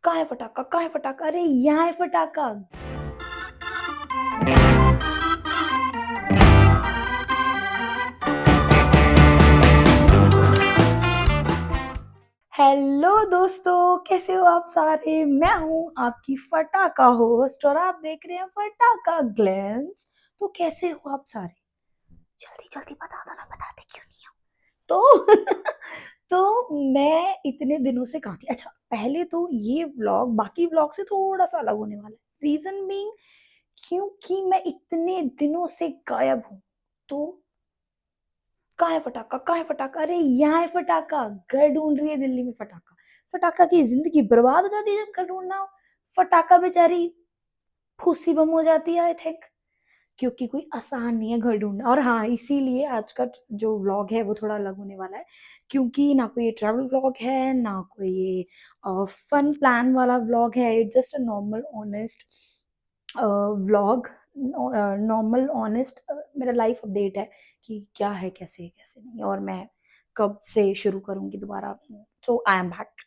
कहाँ है फटाका, कहाँ है फटाका, अरे यहाँ है फटाका। हेलो दोस्तों, कैसे हो आप सारे। मैं हूँ आपकी फटाका होस्ट और आप देख रहे हैं फटाका ग्लैम्स। तो कैसे हो आप सारे, जल्दी जल्दी बता दो ना, बताते क्यों नहीं हो। तो तो मैं इतने दिनों से कहाँ थी। अच्छा, पहले तो ये व्लॉग बाकी व्लॉग से थोड़ा सा अलग होने वाला है। रीजन बीइंग क्योंकि मैं इतने दिनों से गायब हूँ। तो कहाँ है फटाका, कहाँ है फटाका, अरे यहाँ है फटाका। घर ढूंढ रही है दिल्ली में फटाका। फटाका की जिंदगी बर्बाद हो जाती है जब घर ढूंढना हो। फटाका बेचारी फूसी बम हो जाती है आई थिंक, क्योंकि कोई आसान नहीं है घर ढूंढना। और हाँ, इसीलिए आज का जो व्लॉग है वो थोड़ा अलग होने वाला है, क्योंकि ना कोई ये ट्रैवल व्लॉग है, ना कोई ये फन प्लान वाला व्लॉग है। It just a normal honest vlog, normal honest मेरा लाइफ अपडेट है कि क्या है, कैसे है, कैसे नहीं, और मैं कब से शुरू करूंगी दोबारा। सो आई एम बैक।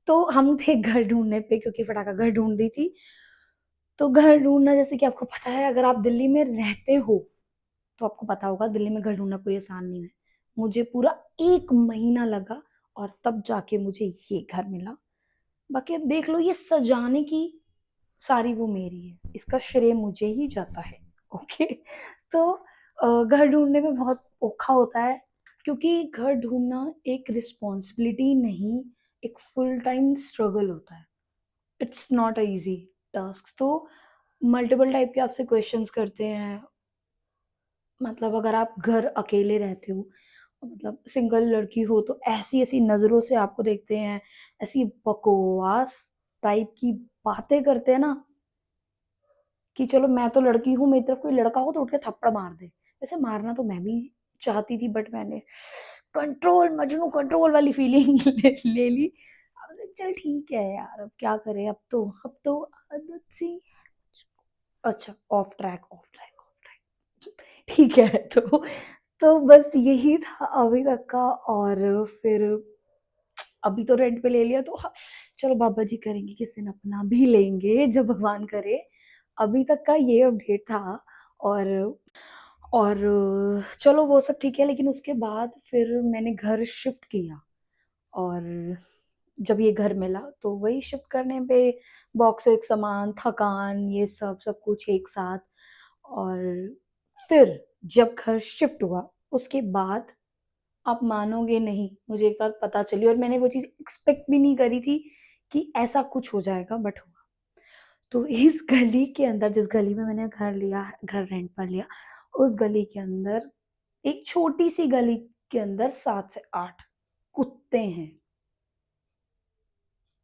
तो हम थे घर ढूंढने पे, क्योंकि फटाका घर ढूंढ रही थी। तो घर ढूंढना, जैसे कि आपको पता है, अगर आप दिल्ली में रहते हो तो आपको पता होगा दिल्ली में घर ढूंढना कोई आसान नहीं है। मुझे पूरा 1 महीना लगा और तब जाके मुझे ये घर मिला। बाकी अब देख लो, ये सजाने की सारी वो मेरी है, इसका श्रेय मुझे ही जाता है। ओके। तो घर ढूंढने में बहुत औखा होता है, क्योंकि घर ढूंढना एक रिस्पॉन्सिबिलिटी नहीं, एक फुल टाइम स्ट्रगल होता है। It's not a easy task. तो मल्टीपल टाइप के आपसे क्वेश्चंस करते हैं। मतलब अगर आप घर अकेले रहते हो, मतलब सिंगल लड़की हो, तो ऐसी ऐसी नजरों से आपको देखते हैं, ऐसी बकवास टाइप की बातें करते हैं ना, कि चलो मैं तो लड़की हूँ, मेरी तरफ कोई लड़का हो तो उठ के थप्पड़ मार दे। वैसे मारना तो मैं भी चाहती थी, बट मैंने कंट्रोल, मजनू कंट्रोल वाली फीलिंग ले ली। चल ठीक है यार, अब क्या करें, अब तो आदत सी। अच्छा, of track, of track, of track. ठीक है। तो बस यही था अभी तक का। और फिर अभी तो रेंट पे ले लिया, तो हाँ, चलो बाबा जी करेंगे किस दिन अपना भी लेंगे, जब भगवान करे। अभी तक का ये अपडेट था। और और चलो वो सब ठीक है, लेकिन उसके बाद फिर मैंने घर शिफ्ट किया। और जब ये घर मिला तो वही शिफ्ट करने पे बॉक्स, एक सामान, थकान, ये सब सब कुछ एक साथ। और फिर जब घर शिफ्ट हुआ उसके बाद, आप मानोगे नहीं, मुझे एक बात पता चली, और मैंने वो चीज एक्सपेक्ट भी नहीं करी थी कि ऐसा कुछ हो जाएगा, बट हुआ। तो इस गली के अंदर, जिस गली में मैंने घर लिया, घर रेंट पर लिया, उस गली के अंदर, एक छोटी सी गली के अंदर 7 से 8 कुत्ते हैं।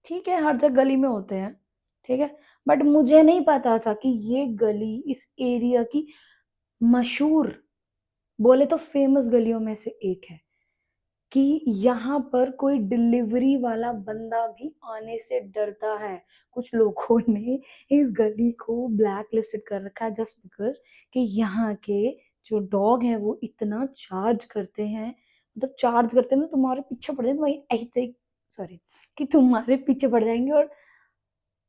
ठीक है, हर जगह गली में होते हैं, ठीक है। बट मुझे नहीं पता था कि ये गली इस एरिया की मशहूर, बोले तो फेमस गलियों में से एक है, कि यहाँ पर कोई डिलीवरी वाला बंदा भी आने से डरता है। कुछ लोगों ने इस गली को ब्लैक लिस्टेड कर रखा है, जस्ट बिकॉज कि यहाँ के जो डॉग हैं वो इतना चार्ज करते हैं। मतलब चार्ज करते हैं ना, तुम्हारे पीछे पड़ जाएंगे, वही ऐसे, सॉरी, कि तुम्हारे पीछे पड़ जाएंगे,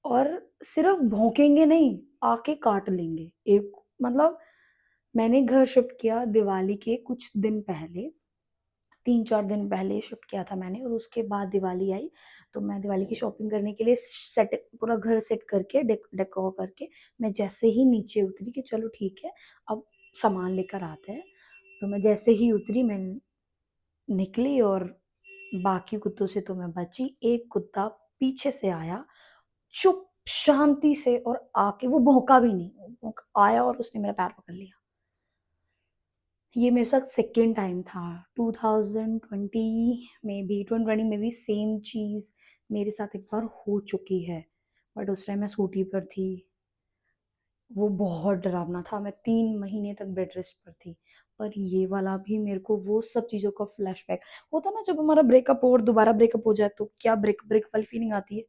और सिर्फ भौंकेंगे नहीं, आके काट लेंगे। एक, मतलब मैंने घर शिफ्ट किया दिवाली के कुछ दिन पहले, 3-4 दिन पहले शिफ्ट किया था मैंने, और उसके बाद दिवाली आई। तो मैं दिवाली की शॉपिंग करने के लिए सेट, पूरा घर सेट करके, डेकोर करके, मैं जैसे ही नीचे उतरी कि चलो ठीक है, अब सामान लेकर आते हैं। तो मैं जैसे ही उतरी, मैं निकली, और बाकी कुत्तों से तो मैं बची। एक कुत्ता पीछे से आया, चुप शांति से, और आके वो भौंका भी नहीं, आया और उसने मेरा पैर पकड़ लिया। ये मेरे साथ सेकेंड टाइम था। 2020 में भी, 2020 में भी सेम चीज मेरे साथ एक बार हो चुकी है, बट उस टाइम मैं स्कूटी पर थी। वो बहुत डरावना था, मैं 3 महीने तक बेड रेस्ट पर थी। पर ये वाला भी मेरे को वो सब चीजों का फ्लैशबैक होता ना, जब हमारा ब्रेकअप हो और दोबारा ब्रेकअप हो जाए तो क्या ब्रेक ब्रेक वाली फीलिंग आती है,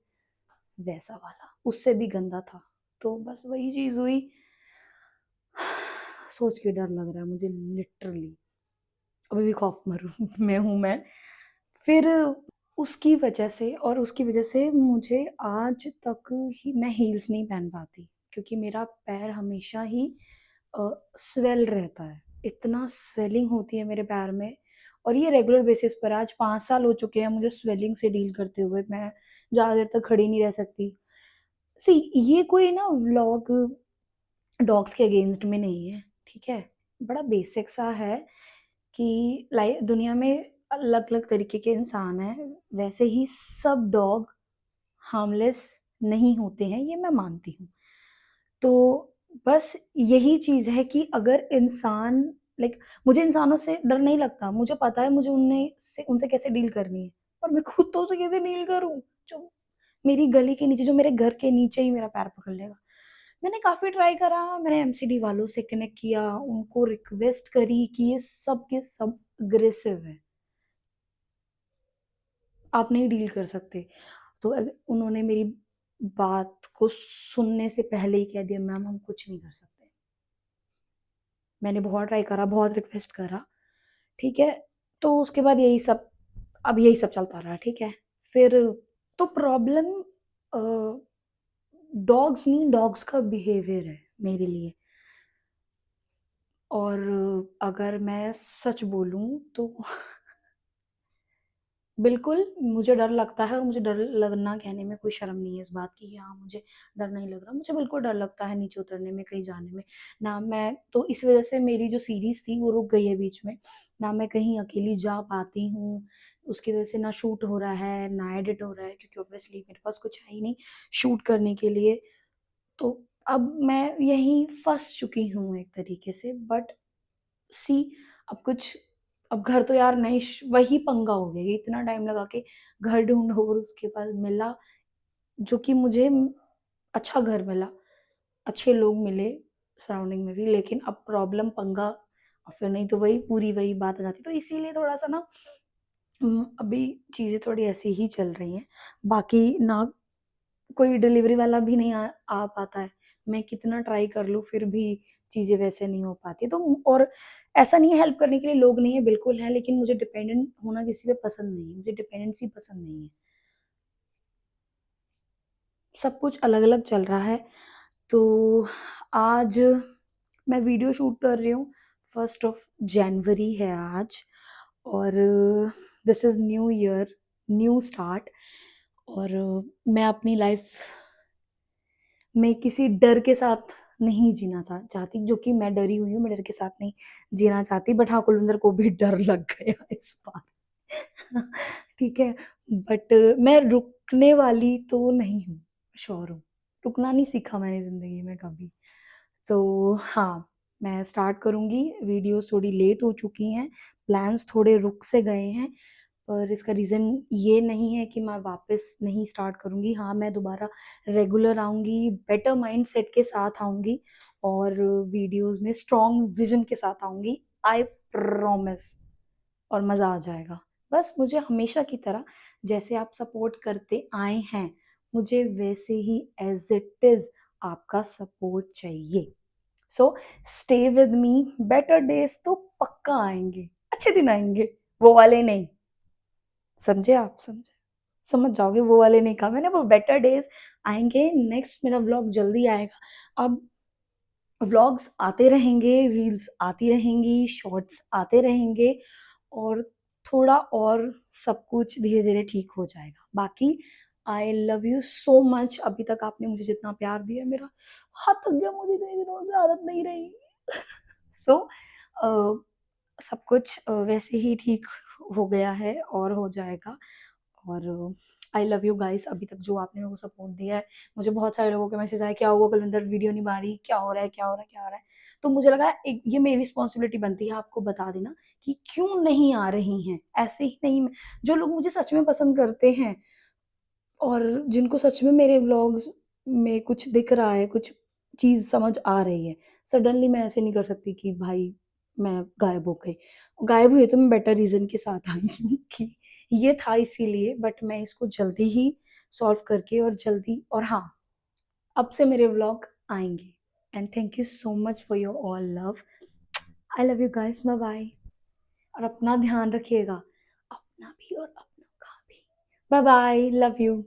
वैसा वाला, उससे भी गंदा था। तो बस वही चीज हुई। सोच के डर लग रहा है मुझे, लिटरली। अभी भी खौफ मरू में हूं मैं। फिर उसकी वजह से मुझे आज तक ही मैं हील्स नहीं पहन पाती, क्योंकि मेरा पैर हमेशा ही स्वेल रहता है। इतना स्वेलिंग होती है मेरे पैर में, और ये रेगुलर बेसिस पर। आज 5 साल हो चुके हैं मुझे स्वेलिंग से डील करते हुए। मैं ज़्यादा देर तक खड़ी नहीं रह सकती। सी, ये कोई ना व्लॉग डॉग्स के अगेंस्ट में नहीं है, ठीक है। बड़ा बेसिक सा है कि लाइक दुनिया में अलग अलग तरीके के इंसान हैं, वैसे ही सब डॉग हार्मलेस नहीं होते हैं, ये मैं मानती हूँ। तो बस यही चीज़ है कि अगर इंसान लाइक, मुझे इंसानों से डर नहीं लगता, मुझे पता है मुझे उनसे कैसे डील करनी है। और मैं खुद तो उसे कैसे डील करूँ, जो मेरी गली के नीचे, जो मेरे घर के नीचे ही मेरा पैर पकड़ लेगा। मैंने काफ़ी ट्राई करा, मैंने एमसीडी वालों से कनेक्ट किया, उनको रिक्वेस्ट करी कि ये सब के सब अग्रेसिव है, आप नहीं डील कर सकते। तो उन्होंने मेरी बात को सुनने से पहले ही कह दिया, मैम हम कुछ नहीं कर सकते। मैंने बहुत ट्राई करा, बहुत रिक्वेस्ट करा, ठीक है। तो उसके बाद यही सब, अब यही सब चलता रहा, ठीक है। फिर तो प्रॉब्लम डॉग्स नहीं, डॉग्स का बिहेवियर है मेरे लिए। और अगर मैं सच बोलूं तो बिल्कुल मुझे डर लगता है, और मुझे डर लगना कहने में कोई शर्म नहीं है इस बात की कि हाँ मुझे डर नहीं लग रहा। मुझे बिल्कुल डर लगता है नीचे उतरने में, कहीं जाने में। ना मैं तो इस वजह से मेरी जो सीरीज थी वो रुक गई है बीच में। ना मैं कहीं अकेली जा पाती हूँ, उसकी वजह से ना शूट हो रहा है ना एडिट हो रहा है, क्योंकि ऑब्वियसली मेरे पास कुछ है ही नहीं शूट करने के लिए। तो अब मैं यहीं फंस चुकी हूँ एक तरीके से। बट सी, अब कुछ, अब घर तो यार नहीं, वही पंगा हो गया। ये इतना टाइम लगा के घर ढूंढो और उसके बाद मिला, जो कि मुझे अच्छा घर मिला, अच्छे लोग मिले सराउंडिंग में भी। लेकिन अब प्रॉब्लम पंगा, और फिर नहीं तो वही पूरी वही बात आ जाती। तो इसीलिए थोड़ा सा ना अभी चीज़ें थोड़ी ऐसी ही चल रही हैं। बाकी ना कोई डिलीवरी वाला भी नहीं आ पाता है। मैं कितना ट्राई कर लूँ फिर भी चीज़ें वैसे नहीं हो पाती। तो और ऐसा नहीं है हेल्प करने के लिए लोग नहीं है, बिल्कुल है, लेकिन मुझे डिपेंडेंट होना किसी पे पसंद नहीं है, मुझे डिपेंडेंसी पसंद नहीं है। सब कुछ अलग अलग चल रहा है। तो आज मैं वीडियो शूट कर रही हूँ, 1 जनवरी है आज। और this is new year, new start. और मैं अपनी लाइफ मैं किसी डर के साथ नहीं जीना चाहती, जो कि मैं डरी हुई हूँ, मैं डर के साथ नहीं जीना चाहती। बट हाँ, कुलविंदर को भी डर लग गया इस बार। ठीक है। बट मैं रुकने वाली तो नहीं हूँ, श्योर हूँ। रुकना नहीं सीखा मैंने जिंदगी में कभी। तो हाँ, मैं स्टार्ट करूँगी। वीडियोस थोड़ी लेट हो चुकी हैं, प्लान्स थोड़े रुक से गए हैं, पर इसका रीज़न ये नहीं है कि मैं वापस नहीं स्टार्ट करूँगी। हाँ, मैं दोबारा रेगुलर आऊँगी, बेटर माइंडसेट के साथ आऊँगी, और वीडियोस में स्ट्रॉन्ग विजन के साथ आऊँगी, आई प्रॉमिस। और मज़ा आ जाएगा। बस मुझे हमेशा की तरह जैसे आप सपोर्ट करते आए हैं, मुझे वैसे ही एज इट इज़ आपका सपोर्ट चाहिए। So stay with me, better days तो पक्का आएंगे, अच्छे दिन आएंगे, वो वाले नहीं। समझे आप? समझ जाओगे, वो वाले नहीं कहा मैंने, वो बेटर डेज आएंगे। नेक्स्ट मेरा व्लॉग जल्दी आएगा। अब व्लॉग्स आते रहेंगे, रील्स आती रहेंगी, शॉर्ट्स आते रहेंगे, और थोड़ा और सब कुछ धीरे धीरे ठीक हो जाएगा। बाकी आई लव यू सो मच। अभी तक आपने मुझे जितना प्यार दिया, मेरा हाथ थक गया, मुझे इतने दिनों से आदत नहीं रही। सो सब कुछ वैसे ही ठीक हो गया है और हो जाएगा। और आई लव यू गाइस, अभी तक जो आपने मेरे को सपोर्ट दिया है। मुझे बहुत सारे लोगों के मैसेज आए, क्या हुआ कुलविंदर, वीडियो नहीं बना रही, क्या हो रहा है, क्या हो रहा है, क्या हो रहा है। तो मुझे लगा एक ये मेरी रिस्पॉन्सिबिलिटी बनती है आपको बता देना कि क्यों नहीं आ रही हैं। ऐसे ही नहीं, जो लोग मुझे सच में पसंद करते हैं और जिनको सच में मेरे व्लॉग्स में कुछ दिख रहा है, कुछ चीज़ समझ आ रही है, सडनली मैं ऐसे नहीं कर सकती कि भाई मैं गायब हो गई। गायब हुई तो मैं बेटर रीज़न के साथ आई हूँ कि ये था इसीलिए। बट मैं इसको जल्दी ही सॉल्व करके और जल्दी, और हाँ, अब से मेरे व्लॉग आएँगे। And thank you so much for your all love. I love you guys, bye bye. और अपना ध्यान रखिएगा, अपना भी और अपनों का भी। Bye bye, love you.